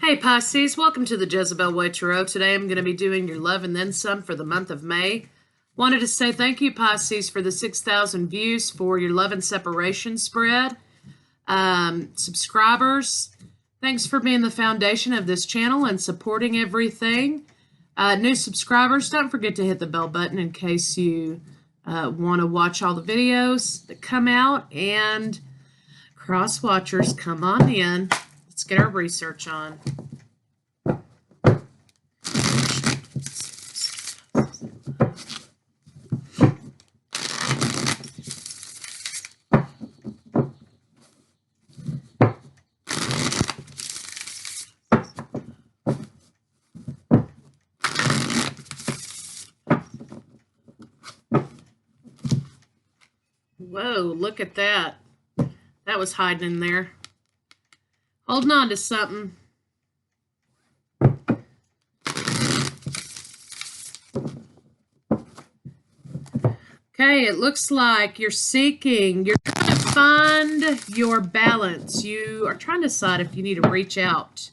Hey Pisces, welcome to the Jezebel Way Tarot. Today I'm going to be doing your love and then some for the month of May. Wanted to say thank you Pisces for the 6,000 views for your love and separation spread. Subscribers, thanks for being the foundation of this channel and supporting everything. New subscribers, don't forget to hit the bell button in case you want to watch all the videos that come out. And cross watchers, come on in. Let's get our research on. Whoa, look at that. That was hiding in there. Holding on to something. Okay, it looks like you're trying to find your balance. You are trying to decide if you need to reach out.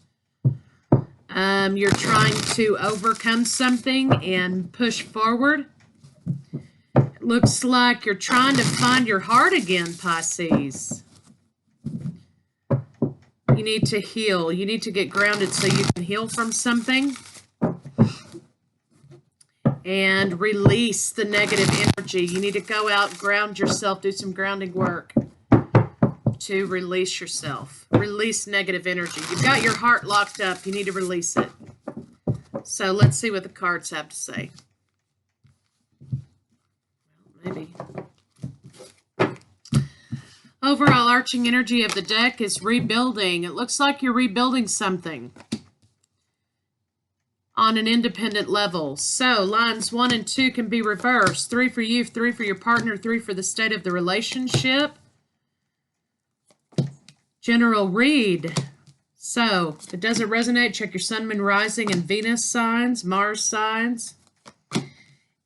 You're trying to overcome something and push forward. It looks like you're trying to find your heart again, Pisces. You need to heal. You need to get grounded so you can heal from something and release the negative energy. You need to go out, ground yourself, do some grounding work to release yourself. Release negative energy. You've got your heart locked up. You need to release it. So let's see what the cards have to say. Well, maybe. Overall arching energy of the deck is rebuilding. It looks like you're rebuilding something on an independent level. So lines 1 and 2 can be reversed. 3 for you, 3 for your partner, 3 for the state of the relationship. General read. So if it doesn't resonate, check your sun, moon, rising, and Venus signs, Mars signs.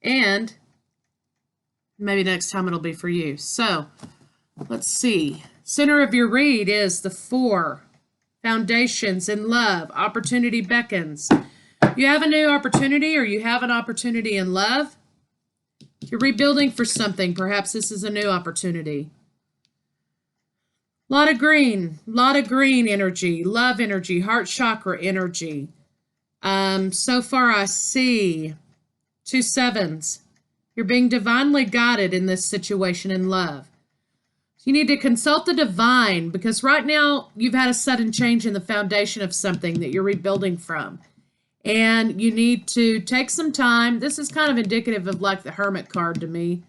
And maybe next time it'll be for you. So let's see. Center of your read is the 4. Foundations in love. Opportunity beckons. You have a new opportunity or you have an opportunity in love. You're rebuilding for something. Perhaps this is a new opportunity. A lot of green energy, love energy, heart chakra energy. So far I see 2 sevens. You're being divinely guided in this situation in love. You need to consult the divine because right now you've had a sudden change in the foundation of something that you're rebuilding from. And you need to take some time. This is kind of indicative of like the Hermit card to me.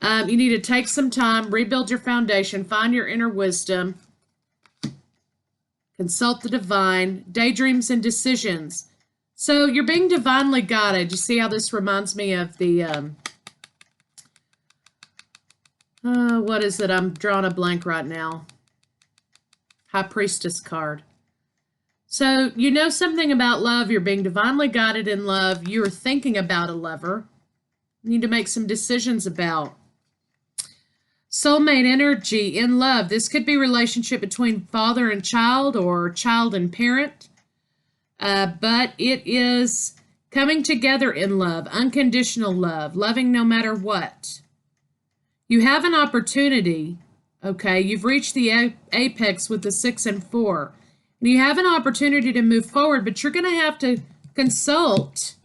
You need to take some time, rebuild your foundation, find your inner wisdom, consult the divine, daydreams and decisions. So you're being divinely guided. You see how this reminds me of the... what is it? I'm drawing a blank right now. High Priestess card. So you know something about love. You're being divinely guided in love. You're thinking about a lover. You need to make some decisions about. Soulmate energy in love. This could be a relationship between father and child or child and parent. But it is coming together in love. Unconditional love. Loving no matter what. You have an opportunity, okay? You've reached the apex with the 6 and 4. And you have an opportunity to move forward, but you're going to have to consult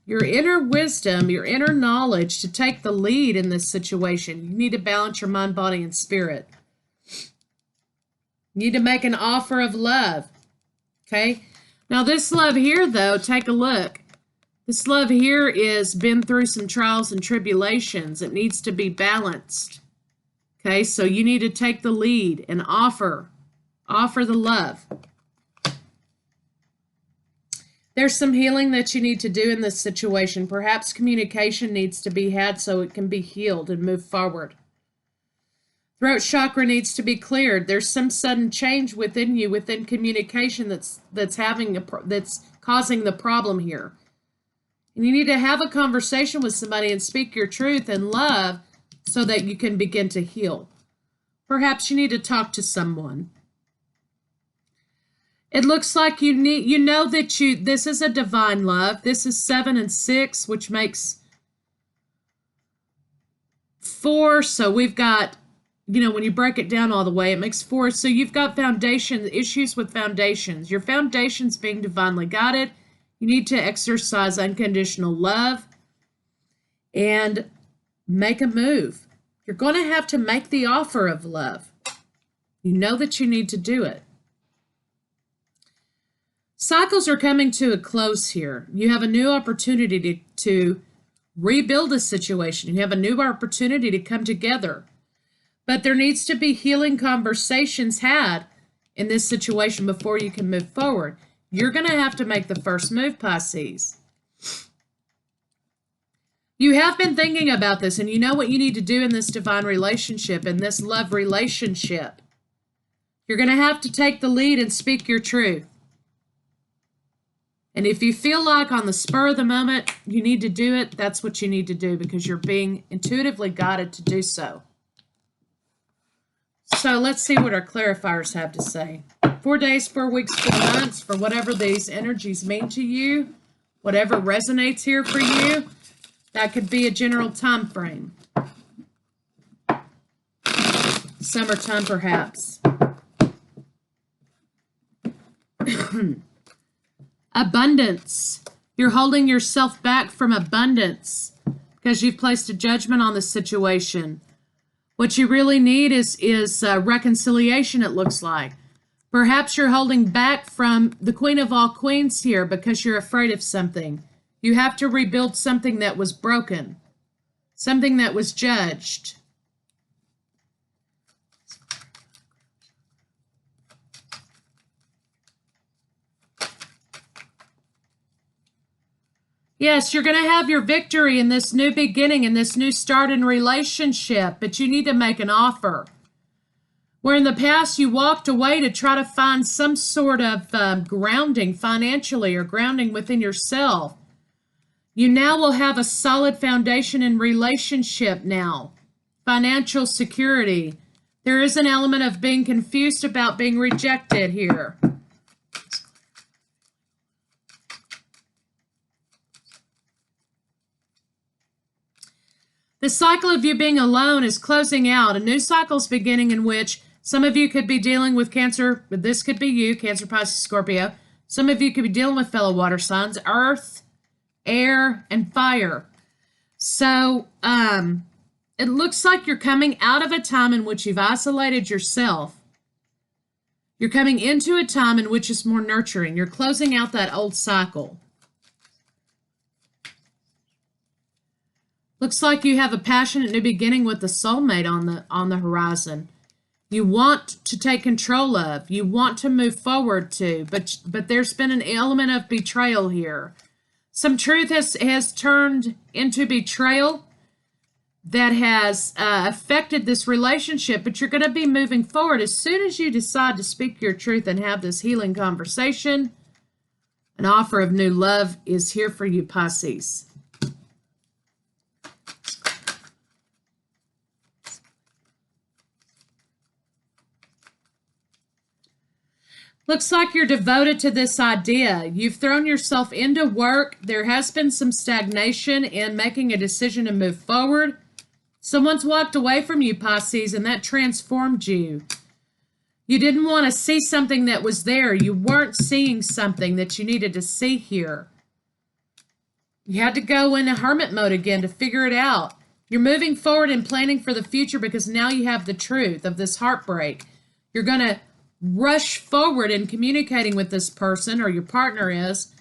your inner wisdom, your inner knowledge to take the lead in this situation. You need to balance your mind, body, and spirit. You need to make an offer of love, okay? Now this love here, though, take a look. This love here is been through some trials and tribulations. It needs to be balanced. Okay, so you need to take the lead and offer the love. There's some healing that you need to do in this situation. Perhaps communication needs to be had so it can be healed and move forward. Throat chakra needs to be cleared. There's some sudden change within you, within communication that's causing the problem here. And you need to have a conversation with somebody and speak your truth in love so that you can begin to heal. Perhaps you need to talk to someone. It looks like you know that this is a divine love. This is 7 and 6, which makes 4. So we've got, when you break it down all the way, it makes 4. So you've got issues with foundations. Your foundation's being divinely guided. You need to exercise unconditional love and make a move. You're going to have to make the offer of love. You know that you need to do it. Cycles are coming to a close here. You have a new opportunity to rebuild a situation. You have a new opportunity to come together. But there needs to be healing conversations had in this situation before you can move forward. You're going to have to make the first move, Pisces. You have been thinking about this, and you know what you need to do in this divine relationship, in this love relationship. You're going to have to take the lead and speak your truth. And if you feel like on the spur of the moment you need to do it, that's what you need to do because you're being intuitively guided to do so. So let's see what our clarifiers have to say. 4 days, 4 weeks, 4 months, for whatever these energies mean to you, whatever resonates here for you, that could be a general time frame. Summertime, perhaps. Abundance. You're holding yourself back from abundance because you've placed a judgment on the situation. What you really need is reconciliation, it looks like. Perhaps you're holding back from the Queen of all Queens here because you're afraid of something. You have to rebuild something that was broken, something that was judged. Yes, you're going to have your victory in this new beginning, in this new start in relationship, but you need to make an offer. Where in the past you walked away to try to find some sort of grounding financially or grounding within yourself. You now will have a solid foundation in relationship now. Financial security. There is an element of being confused about being rejected here. The cycle of you being alone is closing out. A new cycle is beginning in which some of you could be dealing with Cancer. This could be you, Cancer, Pisces, Scorpio. Some of you could be dealing with fellow water signs, earth, air, and fire. So it looks like you're coming out of a time in which you've isolated yourself. You're coming into a time in which it's more nurturing. You're closing out that old cycle. Looks like you have a passionate new beginning with the soulmate on the horizon. You want to take control of. You want to move forward to, but there's been an element of betrayal here. Some truth has turned into betrayal that has affected this relationship, but you're going to be moving forward. As soon as you decide to speak your truth and have this healing conversation, an offer of new love is here for you, Pisces. Looks like you're devoted to this idea. You've thrown yourself into work. There has been some stagnation in making a decision to move forward. Someone's walked away from you, Pisces, and that transformed you. You didn't want to see something that was there. You weren't seeing something that you needed to see here. You had to go into hermit mode again to figure it out. You're moving forward and planning for the future because now you have the truth of this heartbreak. You're going to rush forward in communicating with this person, or your partner is,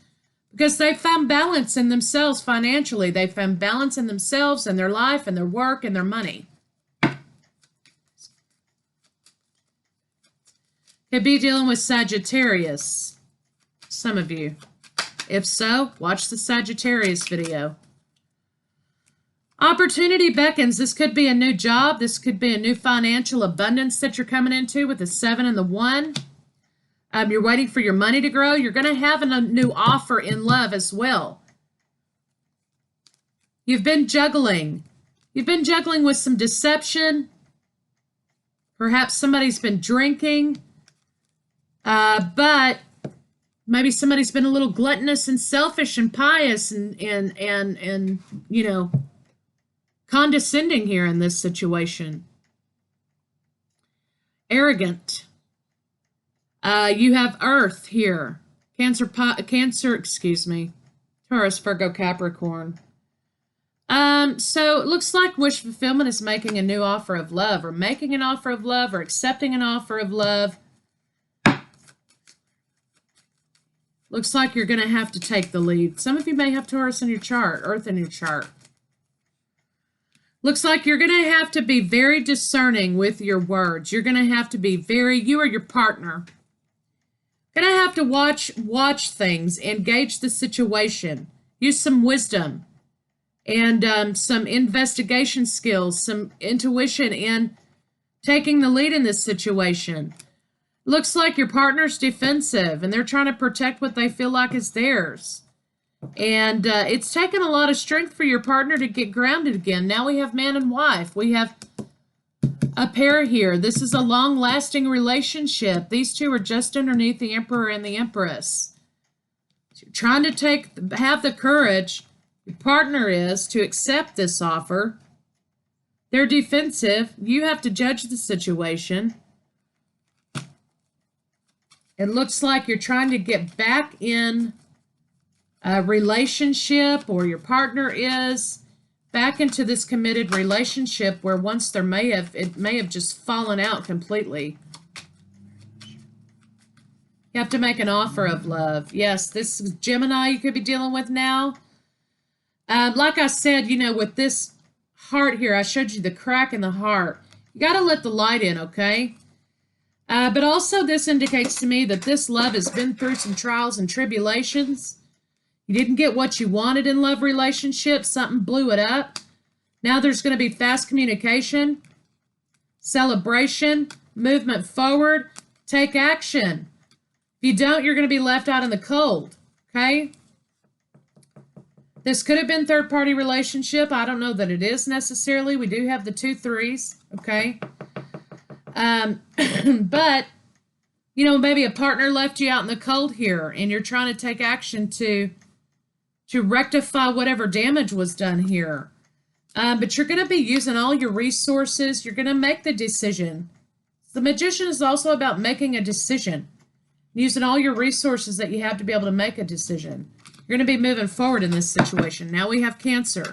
because they found balance in themselves financially. They found balance in themselves and their life and their work and their money. Could be dealing with Sagittarius, some of you. If so, watch the Sagittarius video. Opportunity beckons. This could be a new job. This could be a new financial abundance that you're coming into with the 7 and the 1. You're waiting for your money to grow. You're going to have a new offer in love as well. You've been juggling. You've been juggling with some deception. Perhaps somebody's been drinking. But Maybe somebody's been a little gluttonous and selfish and pious and you know, condescending here in this situation. Arrogant. You have Earth here. Cancer, excuse me. Taurus, Virgo, Capricorn. So it looks like wish fulfillment is making a new offer of love, or making an offer of love, or accepting an offer of love. Looks like you're going to have to take the lead. Some of you may have Taurus in your chart, Earth in your chart. Looks like you're going to have to be very discerning with your words. You're going to have to be you or your partner. Going to have to watch things, engage the situation, use some wisdom and some investigation skills, some intuition in taking the lead in this situation. Looks like your partner's defensive and they're trying to protect what they feel like is theirs. And it's taken a lot of strength for your partner to get grounded again. Now we have man and wife. We have a pair here. This is a long-lasting relationship. These two are just underneath the Emperor and the Empress. So you're trying to have the courage, your partner is, to accept this offer. They're defensive. You have to judge the situation. It looks like you're trying to get back in a relationship, or your partner is back into this committed relationship where once it may have just fallen out completely. You have to make an offer of love. Yes, this is Gemini you could be dealing with now. Like I said, you know, with this heart here, I showed you the crack in the heart. You got to let the light in, okay? But also this indicates to me that this love has been through some trials and tribulations. You didn't get what you wanted in love relationships. Something blew it up. Now there's going to be fast communication, celebration, movement forward, take action. If you don't, you're going to be left out in the cold, okay? This could have been third-party relationship. I don't know that it is necessarily. We do have the 2 3s, okay? But, you know, maybe a partner left you out in the cold here, and you're trying to take action to rectify whatever damage was done here. But you're going to be using all your resources. You're going to make the decision. The Magician is also about making a decision, using all your resources that you have to be able to make a decision. You're going to be moving forward in this situation. Now we have Cancer.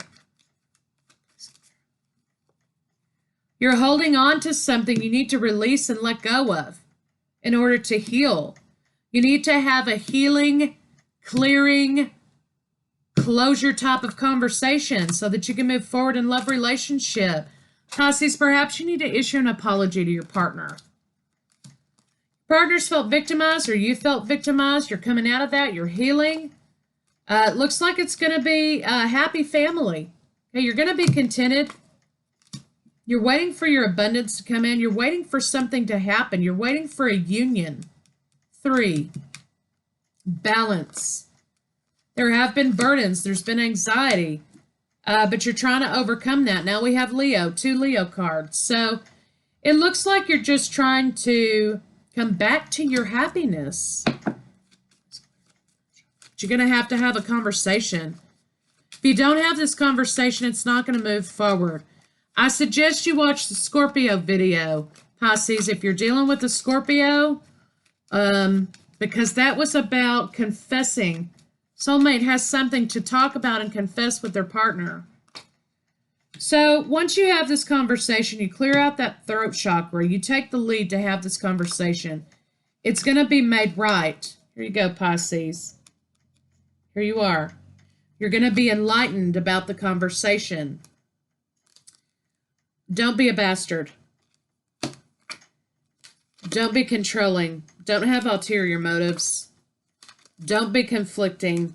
You're holding on to something you need to release and let go of in order to heal. You need to have a healing, clearing, closure type of conversation so that you can move forward in love relationship. Pisces, perhaps you need to issue an apology to your partner. Partners felt victimized, or you felt victimized. You're coming out of that. You're healing. It looks like it's going to be a happy family. Okay, you're going to be contented. You're waiting for your abundance to come in. You're waiting for something to happen. You're waiting for a union. 3, balance. There have been burdens. There's been anxiety. But you're trying to overcome that. Now we have Leo, 2 Leo cards. So it looks like you're just trying to come back to your happiness. But you're going to have a conversation. If you don't have this conversation, it's not going to move forward. I suggest you watch the Scorpio video, Pisces, if you're dealing with a Scorpio, because that was about confessing. Soulmate has something to talk about and confess with their partner. So once you have this conversation, you clear out that throat chakra, you take the lead to have this conversation. It's going to be made right. Here you go, Pisces. Here you are. You're going to be enlightened about the conversation. Don't be a bastard. Don't be controlling. Don't have ulterior motives. Don't be conflicting.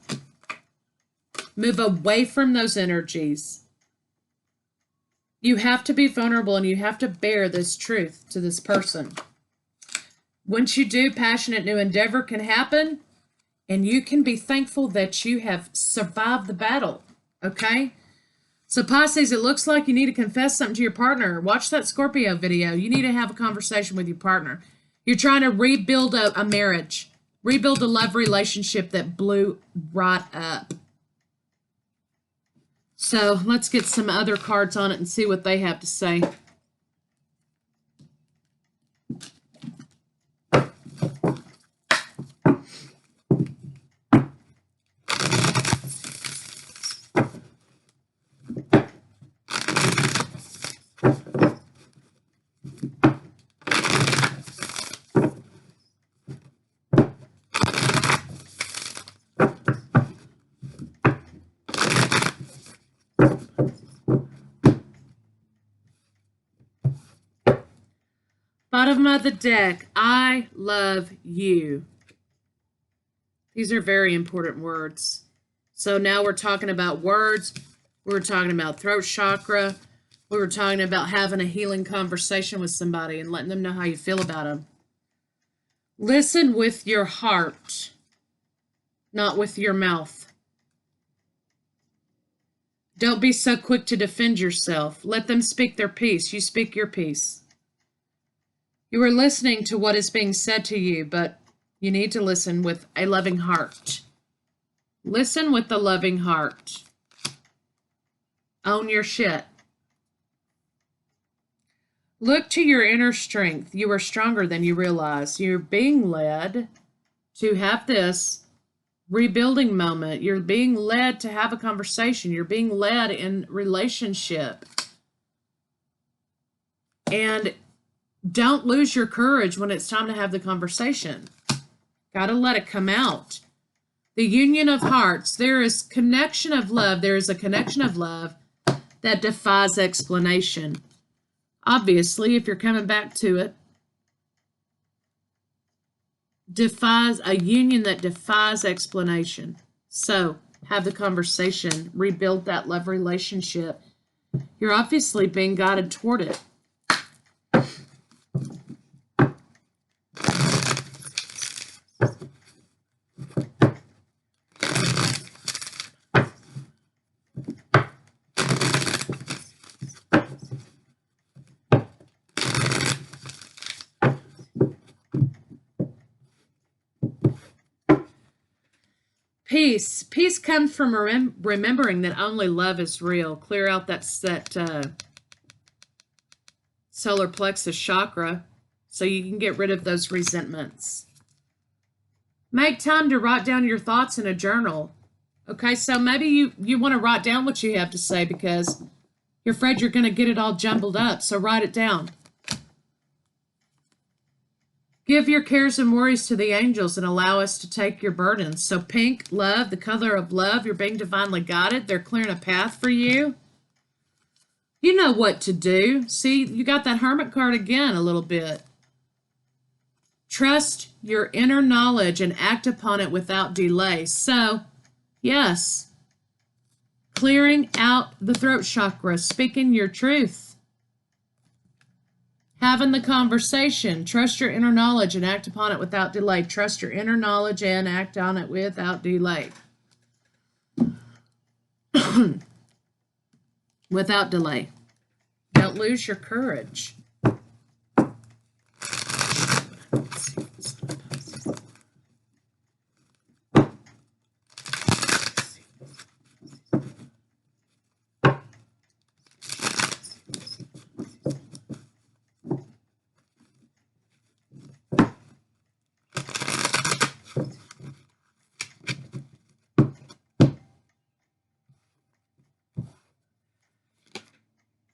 Move away from those energies. You have to be vulnerable and you have to bear this truth to this person. Once you do, passionate new endeavor can happen, and you can be thankful that you have survived the battle, okay? So Pisces, it looks like you need to confess something to your partner. Watch that Scorpio video. You need to have a conversation with your partner. You're trying to rebuild a marriage, Rebuild a love relationship that blew right up. So let's get some other cards on it and see what they have to say. Bottom of the deck, I love you. These are very important words. So now we're talking about words. We're talking about throat chakra. We were talking about having a healing conversation with somebody and letting them know how you feel about them. Listen with your heart, not with your mouth. Don't be so quick to defend yourself. Let them speak their piece. You speak your piece. You are listening to what is being said to you, but you need to listen with a loving heart. Listen with a loving heart. Own your shit. Look to your inner strength. You are stronger than you realize. You're being led to have this rebuilding moment. You're being led to have a conversation. You're being led in relationship. And don't lose your courage when it's time to have the conversation. Got to let it come out. The union of hearts. There is connection of love. There is a connection of love that defies explanation. Obviously, if you're coming back to it, defies a union that defies explanation. So have the conversation, rebuild that love relationship. You're obviously being guided toward it. Peace. Peace comes from remembering that only love is real. Clear out that solar plexus chakra so you can get rid of those resentments. Make time to write down your thoughts in a journal. Okay, so maybe you want to write down what you have to say because you're afraid you're going to get it all jumbled up. So write it down. Give your cares and worries to the angels and allow us to take your burdens. So pink, love, the color of love, you're being divinely guided. They're clearing a path for you. You know what to do. See, you got that Hermit card again a little bit. Trust your inner knowledge and act upon it without delay. So, yes, clearing out the throat chakra, speaking your truth. Having the conversation. Trust your inner knowledge and act upon it without delay. Trust your inner knowledge and act on it without delay. Without delay. Don't lose your courage.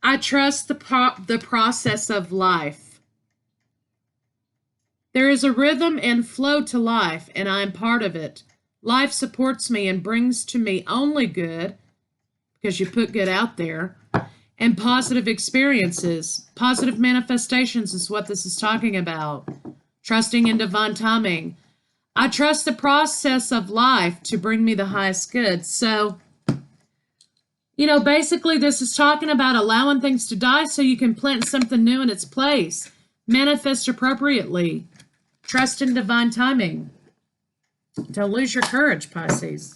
I trust the process of life. There is a rhythm and flow to life, and I am part of it. Life supports me and brings to me only good, because you put good out there, and positive experiences. Positive manifestations is what this is talking about. Trusting in divine timing. I trust the process of life to bring me the highest good. So, you know, basically this is talking about allowing things to die so you can plant something new in its place. Manifest appropriately. Trust in divine timing. Don't lose your courage, Pisces.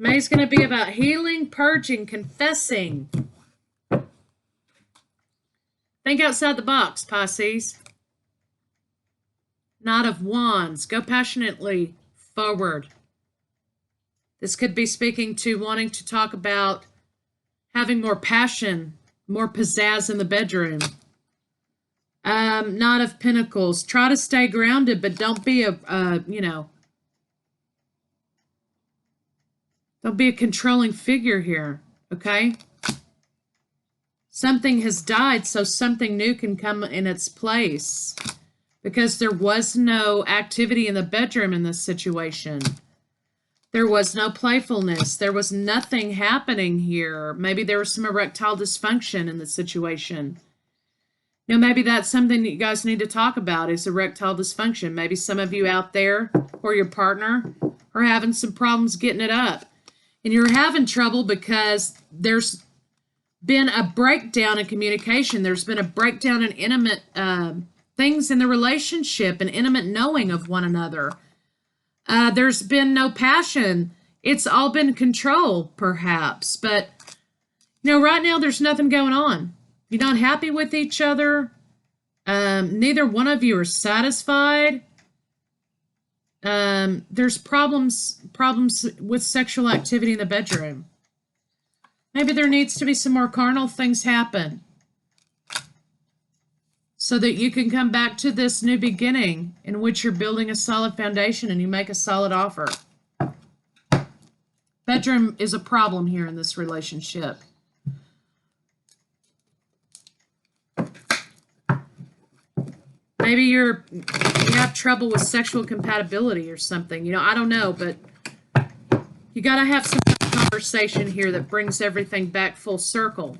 May's going to be about healing, purging, confessing. Think outside the box, Pisces. Knight of Wands. Go passionately forward. This could be speaking to wanting to talk about having more passion, more pizzazz in the bedroom. Knight of Pentacles. Try to stay grounded, but don't be don't be a controlling figure here, okay? Something has died, so something new can come in its place. Because there was no activity in the bedroom in this situation. There was no playfulness. There was nothing happening here. Maybe there was some erectile dysfunction in the situation. Maybe that's something that you guys need to talk about is erectile dysfunction. Maybe some of you out there or your partner are having some problems getting it up. And you're having trouble because there's been a breakdown in communication. There's been a breakdown in intimate things in the relationship and intimate knowing of one another. There's been no passion. It's all been control, perhaps. But, right now there's nothing going on. You're not happy with each other. Neither one of you are satisfied. There's problems with sexual activity in the bedroom. Maybe there needs to be some more carnal things happen so that you can come back to this new beginning in which you're building a solid foundation and you make a solid offer. Bedroom is a problem here in this relationship. Maybe you have trouble with sexual compatibility or something. I don't know, but you got to have some conversation here that brings everything back full circle.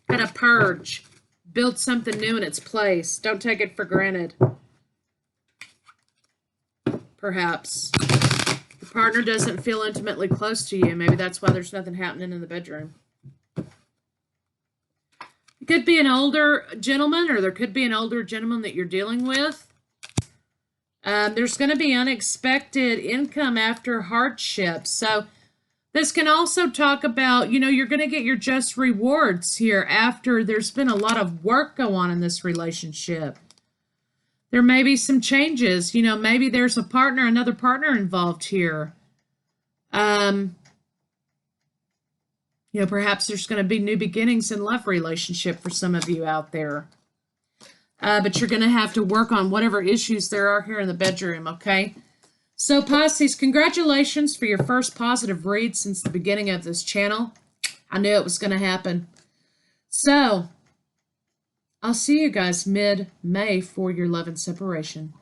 Got to purge. Build something new in its place. Don't take it for granted. Perhaps. Your partner doesn't feel intimately close to you. Maybe that's why there's nothing happening in the bedroom. It could be an older gentleman, or there could be an older gentleman that you're dealing with. There's going to be unexpected income after hardship. So this can also talk about, you're going to get your just rewards here after there's been a lot of work go on in this relationship. There may be some changes. Maybe there's another partner involved here. Perhaps there's going to be new beginnings in love relationship for some of you out there. But you're going to have to work on whatever issues there are here in the bedroom, okay? So, Pisces, congratulations for your first positive read since the beginning of this channel. I knew it was going to happen. So, I'll see you guys mid-May for your love and separation.